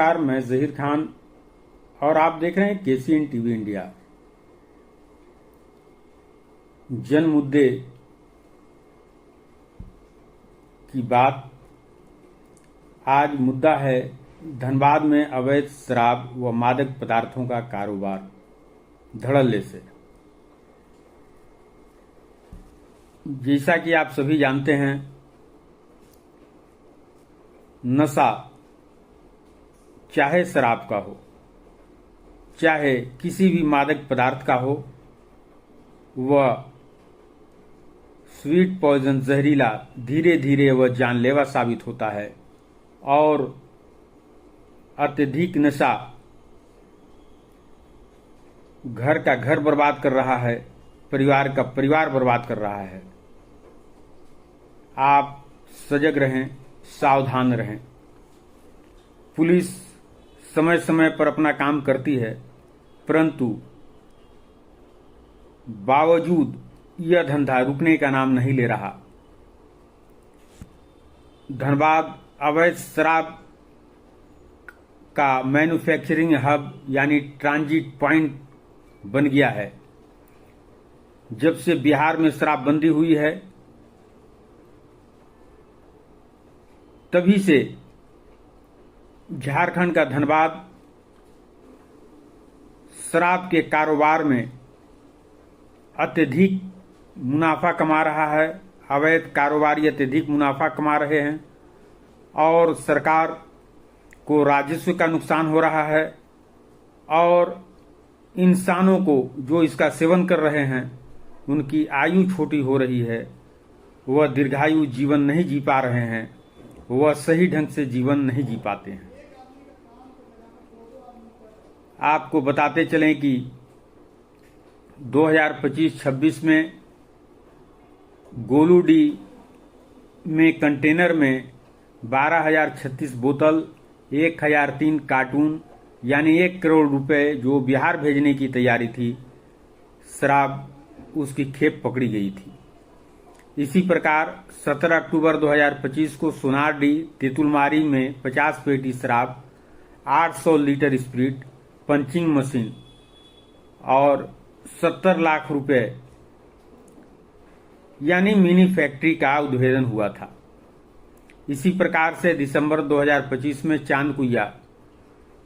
नमस्कार, मैं जहीर खान और आप देख रहे हैं केसीएन टीवी इंडिया। जन मुद्दे की बात। आज मुद्दा है धनबाद में अवैध शराब व मादक पदार्थों का कारोबार धड़ल्ले से। जैसा कि आप सभी जानते हैं, नशा चाहे शराब का हो, चाहे किसी भी मादक पदार्थ का हो, वह स्वीट पॉइजन जहरीला धीरे धीरे वह जानलेवा साबित होता है और अत्यधिक नशा घर का घर बर्बाद कर रहा है, परिवार का परिवार बर्बाद कर रहा है। आप सजग रहें, सावधान रहें। पुलिस समय समय पर अपना काम करती है, परंतु बावजूद यह धंधा रुकने का नाम नहीं ले रहा। धनबाद अवैध शराब का मैन्युफैक्चरिंग हब यानी ट्रांजिट पॉइंट बन गया है। जब से बिहार में शराबबंदी हुई है, तभी से झारखंड का धनबाद शराब के कारोबार में अत्यधिक मुनाफा कमा रहा है। अवैध कारोबारी अत्यधिक मुनाफा कमा रहे हैं और सरकार को राजस्व का नुकसान हो रहा है और इंसानों को जो इसका सेवन कर रहे हैं उनकी आयु छोटी हो रही है, वह दीर्घायु जीवन नहीं जी पा रहे हैं, वह सही ढंग से जीवन नहीं जी पाते हैं। आपको बताते चलें कि 2025-26 में गोलूडी में कंटेनर में 12,036 बोतल, 1,003 कार्टून यानी 1 करोड़ रुपए जो बिहार भेजने की तैयारी थी, शराब उसकी खेप पकड़ी गई थी। इसी प्रकार 17 अक्टूबर 2025 को सोनारडी तेतुलमारी में 50 पेटी शराब, 800 लीटर स्प्रिट, पंचिंग मशीन और 70 लाख रुपए यानी मिनी फैक्ट्री का उद्भेदन हुआ था। इसी प्रकार से दिसंबर 2025 में चांदकुइया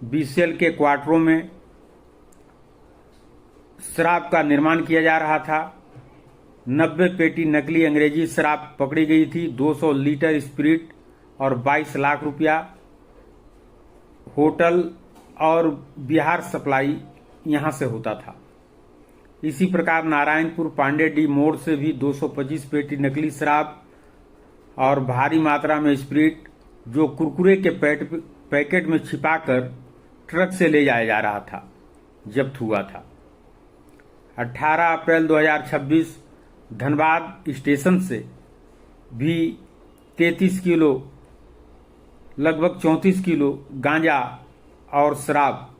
बीसीएल के क्वार्टरों में शराब का निर्माण किया जा रहा था। 90 पेटी नकली अंग्रेजी शराब पकड़ी गई थी, 200 लीटर स्पिरिट और 22 लाख रुपया। होटल और बिहार सप्लाई यहां से होता था। इसी प्रकार नारायणपुर पांडे डी मोड़ से भी 225 पेटी नकली शराब और भारी मात्रा में स्पिरिट जो कुरकुरे के पैकेट में छिपाकर ट्रक से ले जाया जा रहा था, जब्त हुआ था। 18 अप्रैल 2026 धनबाद स्टेशन से भी 33 किलो लगभग 34 किलो गांजा और शराब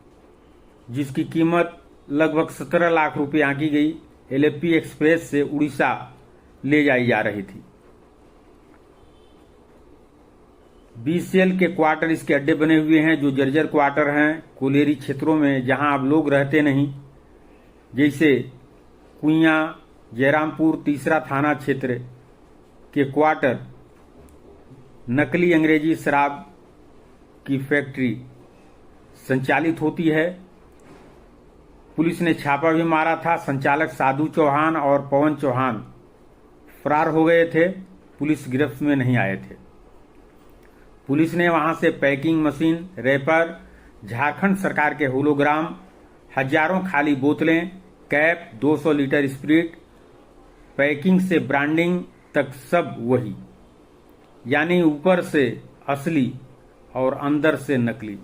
जिसकी कीमत लगभग 17 लाख रुपए आंकी गई, एलएपी एक्सप्रेस से उड़ीसा ले जाई जा रही थी। बीसीएल के क्वार्टर इसके अड्डे बने हुए हैं जो जर्जर क्वार्टर हैं कोलेरी क्षेत्रों में, जहां अब लोग रहते नहीं, जैसे कुइया, जयरामपुर तीसरा थाना क्षेत्र के क्वार्टर। नकली अंग्रेजी शराब की फैक्ट्री संचालित होती है। पुलिस ने छापा भी मारा था। संचालक साधु चौहान और पवन चौहान फरार हो गए थे, पुलिस गिरफ्त में नहीं आए थे। पुलिस ने वहां से पैकिंग मशीन, रैपर, झारखंड सरकार के होलोग्राम, हजारों खाली बोतलें, कैप, 200 लीटर स्पिरिट, पैकिंग से ब्रांडिंग तक सब वही, यानी ऊपर से असली और अंदर से नकली।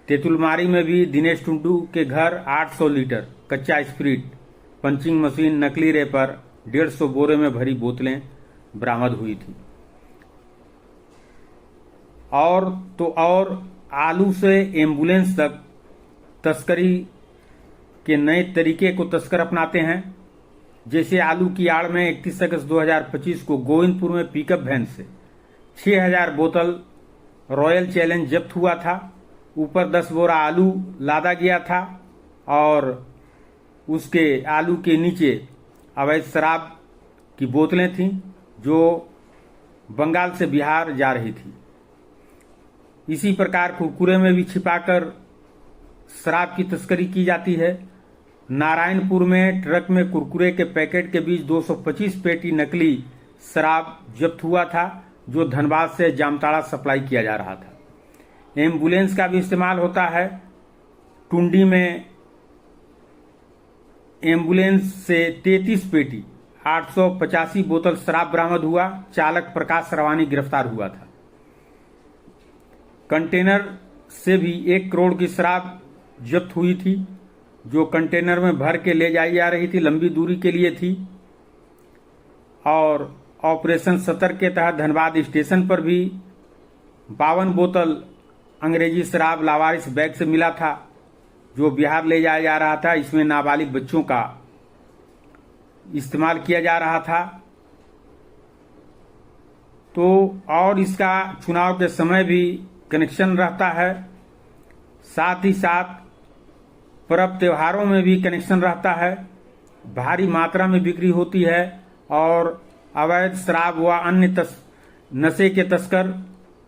तेतुलमारी में भी दिनेश टुंडू के घर 800 लीटर कच्चा स्पिरिट, पंचिंग मशीन, नकली रैपर, 150 बोरे में भरी बोतलें बरामद हुई थी। और तो और आलू से एम्बुलेंस तक तस्करी के नए तरीके को तस्कर अपनाते हैं। जैसे आलू की आड़ में 31 अगस्त 2025 को गोविंदपुर में पिकअप वैन से 6000 बोतल रॉयल चैलेंज जब्त हुआ था। ऊपर 10 बोरा आलू लादा गया था और उसके आलू के नीचे अवैध शराब की बोतलें थीं जो बंगाल से बिहार जा रही थी। इसी प्रकार कुरकुरे में भी छिपाकर शराब की तस्करी की जाती है। नारायणपुर में ट्रक में कुरकुरे के पैकेट के बीच 225 पेटी नकली शराब जब्त हुआ था जो धनबाद से जामताड़ा सप्लाई किया जा रहा था। एम्बुलेंस का भी इस्तेमाल होता है। टुंडी में एम्बुलेंस से 33 पेटी 885 बोतल शराब बरामद हुआ। चालक प्रकाश रवानी गिरफ्तार हुआ था। कंटेनर से भी 1 करोड़ की शराब जब्त हुई थी जो कंटेनर में भर के ले जाई जा रही थी, लंबी दूरी के लिए थी। और ऑपरेशन सतर्क के तहत धनबाद स्टेशन पर भी 52 बोतल अंग्रेजी शराब लावारिस बैग से मिला था जो बिहार ले जाया जा रहा था। इसमें नाबालिग बच्चों का इस्तेमाल किया जा रहा था। तो और इसका चुनाव के समय भी कनेक्शन रहता है, साथ ही साथ पर्व त्योहारों में भी कनेक्शन रहता है। भारी मात्रा में बिक्री होती है और अवैध शराब व अन्य नशे के तस्कर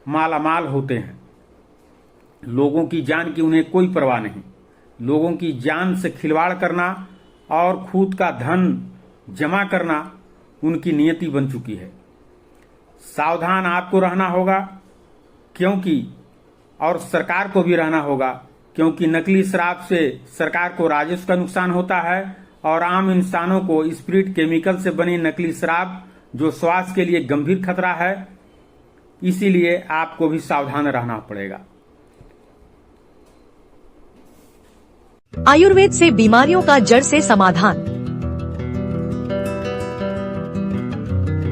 मालामाल होते हैं। लोगों की जान की उन्हें कोई परवाह नहीं। लोगों की जान से खिलवाड़ करना और खुद का धन जमा करना उनकी नियति बन चुकी है। सावधान आपको रहना होगा क्योंकि और सरकार को भी रहना होगा क्योंकि नकली शराब से सरकार को राजस्व का नुकसान होता है और आम इंसानों को स्प्रिट केमिकल से बनी नकली शराब जो स्वास्थ्य के लिए गंभीर खतरा है। इसीलिए आपको भी सावधान रहना पड़ेगा। आयुर्वेद से बीमारियों का जड़ से समाधान।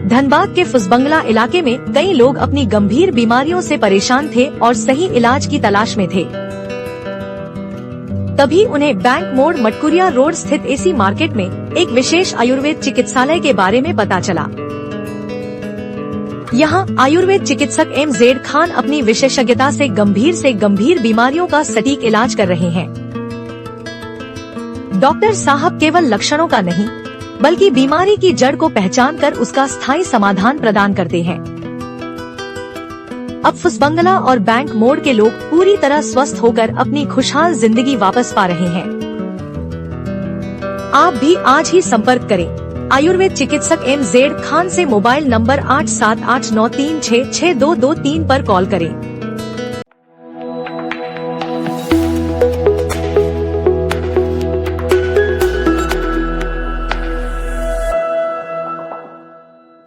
धनबाद के फुसबंगला इलाके में कई लोग अपनी गंभीर बीमारियों से परेशान थे और सही इलाज की तलाश में थे। तभी उन्हें बैंक मोड़ मटकुरिया रोड स्थित एसी मार्केट में एक विशेष आयुर्वेद चिकित्सालय के बारे में पता चला। यहाँ आयुर्वेद चिकित्सक MZ खान अपनी विशेषज्ञता से गंभीर बीमारियों का सटीक इलाज कर रहे हैं। डॉक्टर साहब केवल लक्षणों का नहीं बल्कि बीमारी की जड़ को पहचान कर उसका स्थायी समाधान प्रदान करते हैं। अब फुसबंगला और बैंक मोड़ के लोग पूरी तरह स्वस्थ होकर अपनी खुशहाल जिंदगी वापस पा रहे हैं। आप भी आज ही संपर्क करें आयुर्वेद चिकित्सक MZ खान से। मोबाइल नंबर 8789366223 पर कॉल करें।